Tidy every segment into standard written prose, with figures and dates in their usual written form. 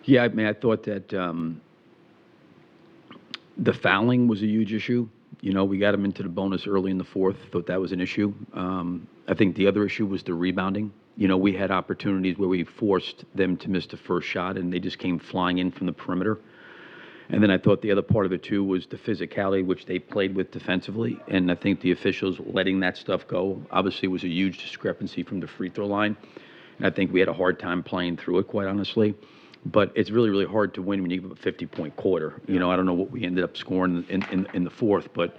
Yeah, I mean, I thought that the fouling was a huge issue. You know, we got him into the bonus early in the fourth. Thought that was an issue. I think the other issue was the rebounding. You know, we had opportunities where we forced them to miss the first shot, and they just came flying in from the perimeter. And then I thought the other part of it, too, was the physicality, which they played with defensively. And I think the officials letting that stuff go obviously was a huge discrepancy from the free throw line. And I think we had a hard time playing through it, quite honestly. But it's really, really hard to win when you give up a 50-point quarter. You know, I don't know what we ended up scoring in the fourth, but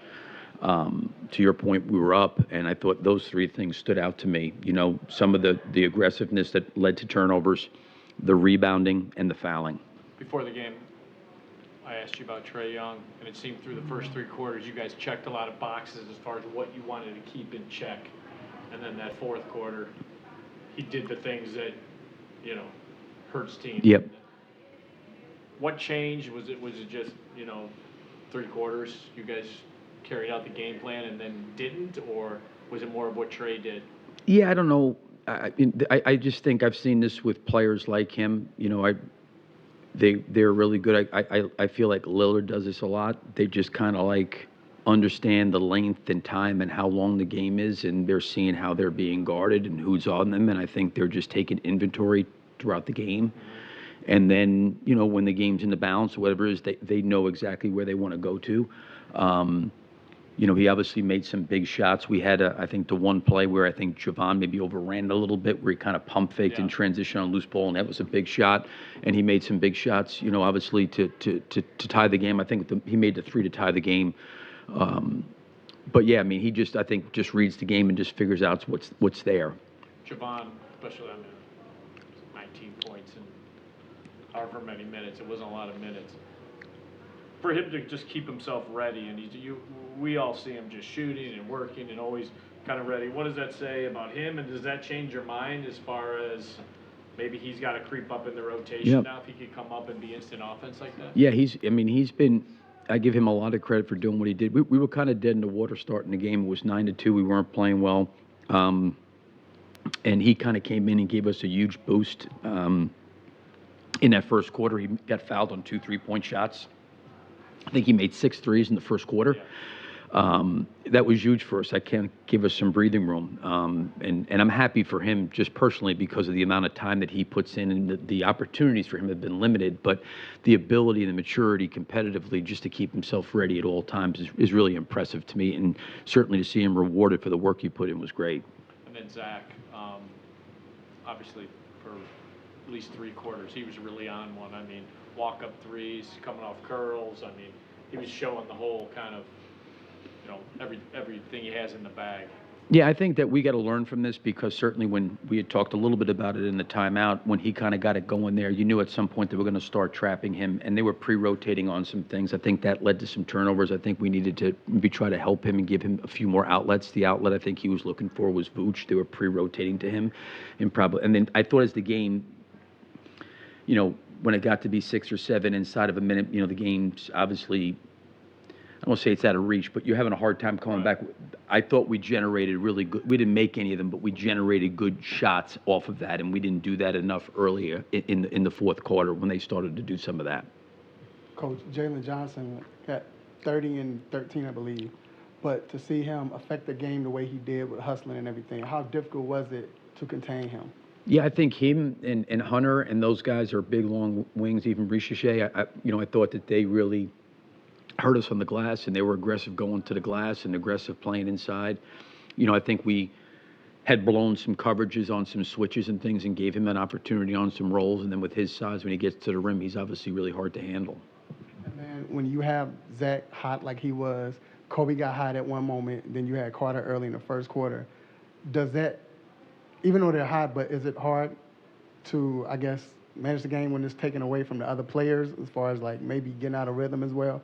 to your point, we were up, and I thought those three things stood out to me. You know, some of the aggressiveness that led to turnovers, the rebounding, and the fouling. Before the game, I asked you about Trey Young, and it seemed through the first three quarters you guys checked a lot of boxes as far as what you wanted to keep in check. And then that fourth quarter, he did the things that, you know, hurts teams. Yep. What changed? Was it just, you know, three quarters you guys carried out the game plan and then didn't, or was it more of what Trey did? Yeah, I don't know. I just think I've seen this with players like him. You know, they're really good. I feel like Lillard does this a lot. They just kind of like understand the length and time and how long the game is, and they're seeing how they're being guarded and who's on them, and I think they're just taking inventory throughout the game. Mm-hmm. And then, you know, when the game's in the balance or whatever it is, they know exactly where they want to go to. You know, he obviously made some big shots. We had, I think, the one play where I think Javon maybe overran it a little bit, where he kind of pump faked in transition on loose ball, and that was a big shot. And he made some big shots, you know, obviously to tie the game. I think he made the three to tie the game. But yeah, I mean, he just, I think, just reads the game and just figures out what's there. Javon, especially, I mean, 19 points in however many minutes. It wasn't a lot of minutes. For him to just keep himself ready, and we all see him just shooting and working and always kind of ready. What does that say about him, and does that change your mind as far as maybe he's got to creep up in the rotation now if he could come up and be instant offense like that? Yeah, he's been, I give him a lot of credit for doing what he did. We were kind of dead in the water starting the game. It was 9-2. We weren't playing well. And he kind of came in and gave us a huge boost. In that first quarter, he got fouled on 2 3-point shots. I think he made 6 threes in the first quarter. Yeah. That was huge for us. That can give us some breathing room. And I'm happy for him just personally because of the amount of time that he puts in, and the opportunities for him have been limited. But the ability and the maturity competitively just to keep himself ready at all times is really impressive to me. And certainly to see him rewarded for the work he put in was great. And then Zach, obviously for at least 3 quarters, he was really on one. I mean, walk-up threes, coming off curls. I mean, he was showing the whole kind of, you know, everything he has in the bag. Yeah, I think that we got to learn from this because certainly when we had talked a little bit about it in the timeout, when he kind of got it going there, you knew at some point they were going to start trapping him, and they were pre-rotating on some things. I think that led to some turnovers. I think we needed to maybe try to help him and give him a few more outlets. The outlet I think he was looking for was Vooch. They were pre-rotating to him, and then I thought as the game, you know, when it got to be 6 or 7 inside of a minute, you know, the game's obviously, I don't want to say it's out of reach, but you're having a hard time coming back. I thought we generated really good. We didn't make any of them, but we generated good shots off of that, and we didn't do that enough earlier in the fourth quarter when they started to do some of that. Coach, Jalen Johnson got 30 and 13, I believe. But to see him affect the game the way he did with hustling and everything, how difficult was it to contain him? Yeah, I think him and Hunter and those guys are big, long wings. Even Ricochet, I thought that they really hurt us on the glass, and they were aggressive going to the glass and aggressive playing inside. You know, I think we had blown some coverages on some switches and things and gave him an opportunity on some rolls. And then with his size, when he gets to the rim, he's obviously really hard to handle. And then when you have Zach hot like he was, Kobe got hot at one moment, then you had Carter early in the first quarter. Does that, even though they're hot, but is it hard to, I guess, manage the game when it's taken away from the other players as far as like maybe getting out of rhythm as well?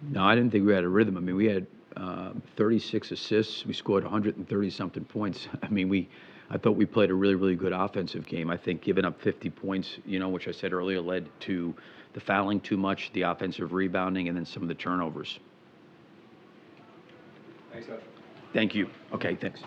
No, I didn't think we had a rhythm. I mean, we had 36 assists. We scored 130-something points. I mean, I thought we played a really, really good offensive game. I think giving up 50 points, you know, which I said earlier, led to the fouling too much, the offensive rebounding, and then some of the turnovers. Thanks, Coach. Thank you. Okay, thanks.